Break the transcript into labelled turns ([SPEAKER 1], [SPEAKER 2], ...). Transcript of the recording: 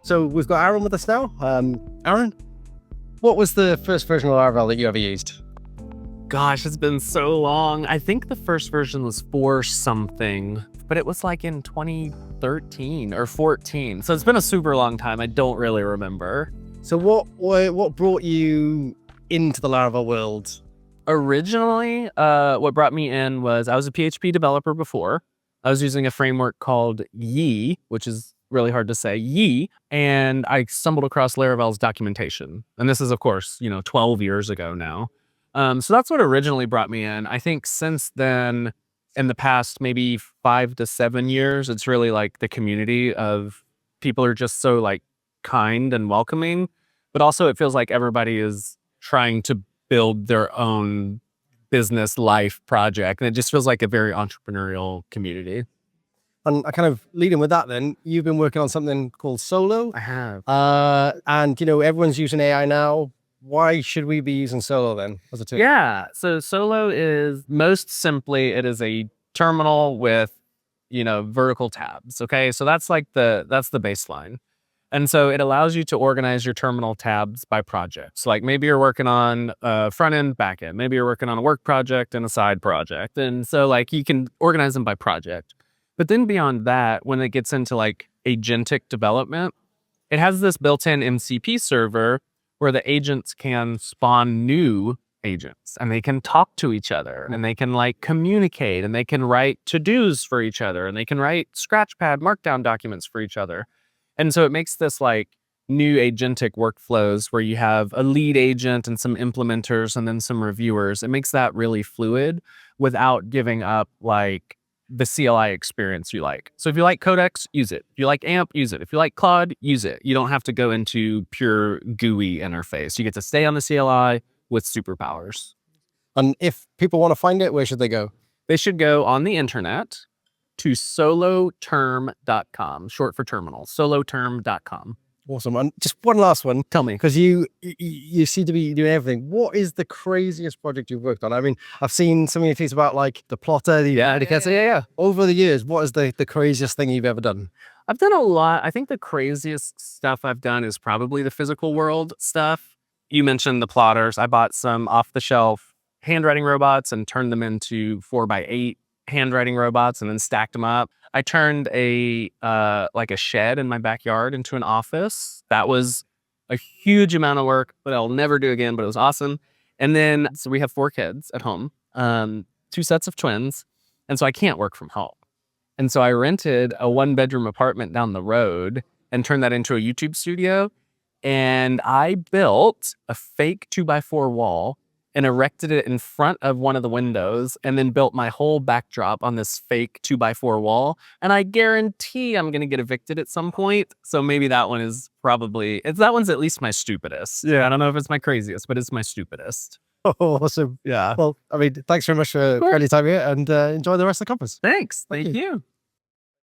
[SPEAKER 1] So we've got Aaron with us now. Aaron, what was the first version of Laravel that you ever used?
[SPEAKER 2] Gosh, it's been so long. I think the first version was 4 something, but it was like in 2013 or 14. So it's been a super long time. I don't really remember.
[SPEAKER 1] So what brought you into the Laravel world?
[SPEAKER 2] Originally, what brought me in was I was a PHP developer before. I was using a framework called Yi, which is really hard to say, Yi, and I stumbled across Laravel's documentation. And this is, of course, 12 years ago now. So that's what originally brought me in. I think since then, in the past maybe 5 to 7 years, it's really like the community of people are just so like kind and welcoming, but also it feels like everybody is trying to build their own business life project. And it just feels like a very entrepreneurial community.
[SPEAKER 1] And I kind of lead in with that then. You've been working on something called Solo.
[SPEAKER 2] I have.
[SPEAKER 1] And everyone's using AI now. Why should we be using Solo then as a tool?
[SPEAKER 2] Yeah, so Solo is most simply, it is a terminal with, vertical tabs. Okay, so that's the baseline. And so it allows you to organize your terminal tabs by projects. Like maybe you're working on front end, back end. Maybe you're working on a work project and a side project. And so like you can organize them by project. But then beyond that, when it gets into like agentic development, it has this built-in MCP server where the agents can spawn new agents and they can talk to each other and they can like communicate and they can write to-dos for each other and they can write scratchpad markdown documents for each other. And so it makes this like new agentic workflows where you have a lead agent and some implementers and then some reviewers. It makes that really fluid without giving up like the CLI experience you like. So if you like Codex, use it. If you like AMP, use it. If you like Claude, use it. You don't have to go into pure GUI interface. You get to stay on the CLI with superpowers.
[SPEAKER 1] And if people want to find it, where should they go?
[SPEAKER 2] They should go on the internet to soloterm.com, short for terminal, soloterm.com.
[SPEAKER 1] Awesome. And just one last one.
[SPEAKER 2] Tell me.
[SPEAKER 1] Because you seem to be doing everything. What is the craziest project you've worked on? I mean, I've seen some of your tweets about like the plotter.
[SPEAKER 2] Yeah.
[SPEAKER 1] Over the years, what is the craziest thing you've ever done?
[SPEAKER 2] I've done a lot. I think the craziest stuff I've done is probably the physical world stuff. You mentioned the plotters. I bought some off-the-shelf handwriting robots and turned them into 4x8 handwriting robots and then stacked them up. I turned a shed in my backyard into an office. That was a huge amount of work, but I'll never do again, but it was awesome. And then, so we have 4 kids at home, 2 sets of twins. And so I can't work from home. And so I rented a 1-bedroom apartment down the road and turned that into a YouTube studio. And I built a fake 2x4 wall and erected it in front of one of the windows and then built my whole backdrop on this fake 2x4 wall. And I guarantee I'm going to get evicted at some point. So maybe that one is that one's at least my stupidest. Yeah. I don't know if it's my craziest, but it's my stupidest.
[SPEAKER 1] Oh, awesome.
[SPEAKER 2] Yeah.
[SPEAKER 1] Well, I mean, thanks very much for your time here and enjoy the rest of the conference.
[SPEAKER 2] Thanks. Thank you.